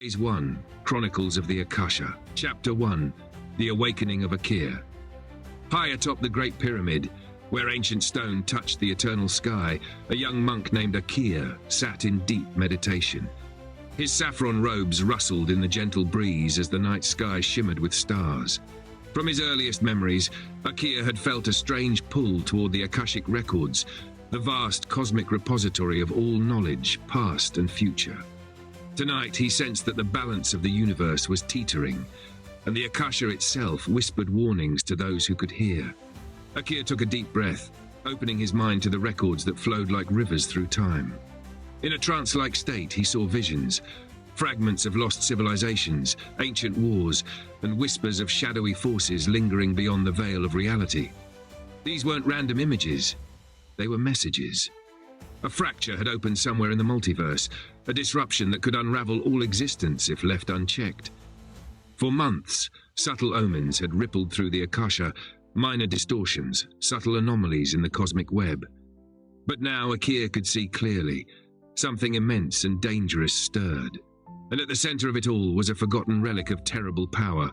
Phase 1, Chronicles of the Akasha. Chapter 1, The Awakening of Akir. High atop the Great Pyramid, where ancient stone touched the eternal sky, a young monk named Akir sat in deep meditation. His saffron robes rustled in the gentle breeze as the night sky shimmered with stars. From his earliest memories, Akir had felt a strange pull toward the Akashic Records, the vast cosmic repository of all knowledge, past and future. Tonight, he sensed that the balance of the universe was teetering, and the Akasha itself whispered warnings to those who could hear. Akir took a deep breath, opening his mind to the records that flowed like rivers through time. In a trance-like state, he saw visions, fragments of lost civilizations, ancient wars, and whispers of shadowy forces lingering beyond the veil of reality. These weren't random images, they were messages. A fracture had opened somewhere in the multiverse, a disruption that could unravel all existence if left unchecked. For months, subtle omens had rippled through the Akasha, minor distortions, subtle anomalies in the cosmic web. But now Akir could see clearly. Something immense and dangerous stirred. And at the center of it all was a forgotten relic of terrible power.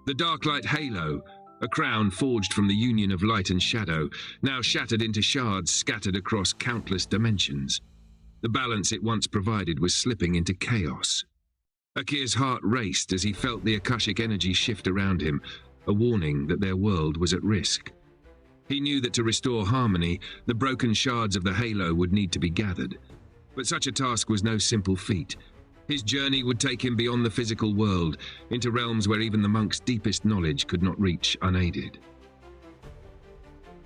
The Darklight Halo, a crown forged from the union of light and shadow, now shattered into shards scattered across countless dimensions. The balance it once provided was slipping into chaos. Akir's heart raced as he felt the Akashic energy shift around him, a warning that their world was at risk. He knew that to restore harmony, the broken shards of the Halo would need to be gathered. But such a task was no simple feat. His journey would take him beyond the physical world, into realms where even the monk's deepest knowledge could not reach unaided.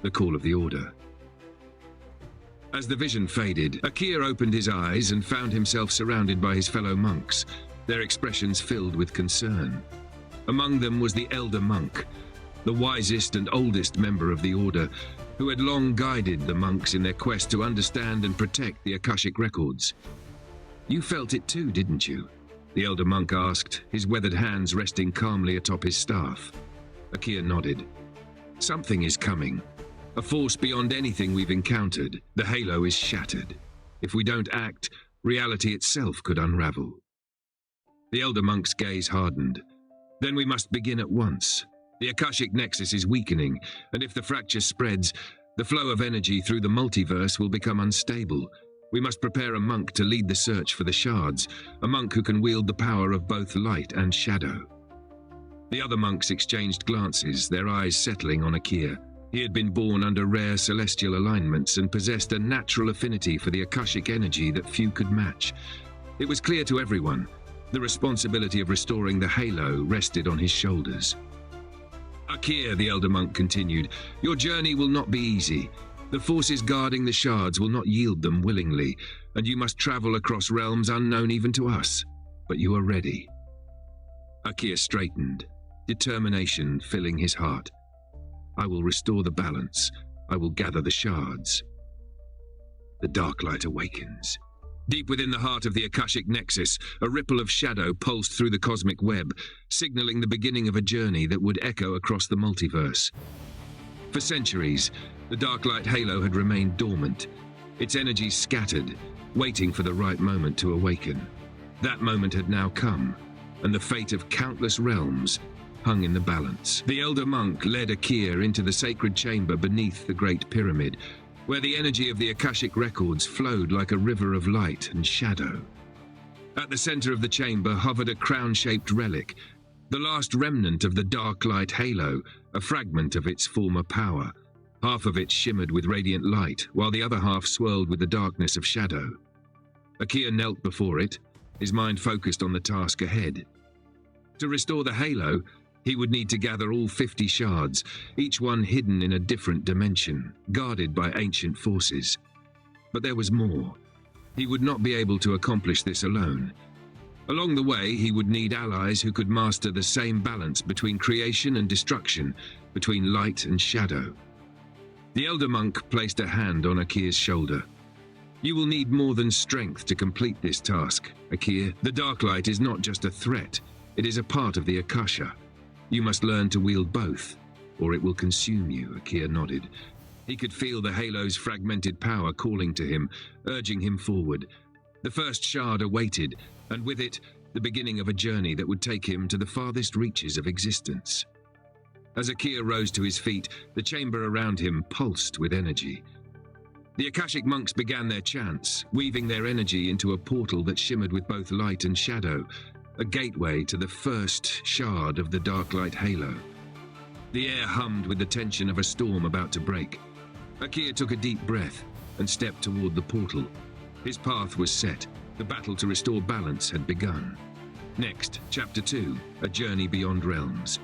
The call of the Order. As the vision faded, Akir opened his eyes and found himself surrounded by his fellow monks, their expressions filled with concern. Among them was the Elder Monk, the wisest and oldest member of the Order, who had long guided the monks in their quest to understand and protect the Akashic Records. "You felt it too, didn't you?" the Elder Monk asked, his weathered hands resting calmly atop his staff. Akir nodded. "Something is coming. A force beyond anything we've encountered. The Halo is shattered. If we don't act, reality itself could unravel." The Elder Monk's gaze hardened. "Then we must begin at once. The Akashic Nexus is weakening, and if the fracture spreads, the flow of energy through the multiverse will become unstable. We must prepare a monk to lead the search for the shards, a monk who can wield the power of both light and shadow." The other monks exchanged glances, their eyes settling on Akir. He had been born under rare celestial alignments and possessed a natural affinity for the Akashic energy that few could match. It was clear to everyone. The responsibility of restoring the Halo rested on his shoulders. "Akir," the Elder Monk continued, "your journey will not be easy. The forces guarding the shards will not yield them willingly, and you must travel across realms unknown even to us. But you are ready." Akir straightened, determination filling his heart. "I will restore the balance. I will gather the shards." The Darklight awakens. Deep within the heart of the Akashic Nexus, a ripple of shadow pulsed through the cosmic web, signaling the beginning of a journey that would echo across the multiverse. For centuries, the Darklight Halo had remained dormant, its energy scattered, waiting for the right moment to awaken. That moment had now come, and the fate of countless realms hung in the balance. The Elder Monk led Akir into the sacred chamber beneath the Great Pyramid, where the energy of the Akashic Records flowed like a river of light and shadow. At the center of the chamber hovered a crown-shaped relic, the last remnant of the Darklight Halo, a fragment of its former power. Half of it shimmered with radiant light, while the other half swirled with the darkness of shadow. Akir knelt before it, his mind focused on the task ahead. To restore the Halo, he would need to gather all 50 shards, each one hidden in a different dimension, guarded by ancient forces. But there was more. He would not be able to accomplish this alone. Along the way, he would need allies who could master the same balance between creation and destruction, between light and shadow. The Elder Monk placed a hand on Akir's shoulder. "You will need more than strength to complete this task, Akir. The Darklight is not just a threat, it is a part of the Akasha. You must learn to wield both, or it will consume you." Akir nodded. He could feel the Halo's fragmented power calling to him, urging him forward. The first shard awaited, and with it, the beginning of a journey that would take him to the farthest reaches of existence. As Akir rose to his feet, the chamber around him pulsed with energy. The Akashic monks began their chants, weaving their energy into a portal that shimmered with both light and shadow, a gateway to the first shard of the Darklight Halo. The air hummed with the tension of a storm about to break. Akir took a deep breath and stepped toward the portal. His path was set. The battle to restore balance had begun. Next, Chapter 2, A Journey Beyond Realms.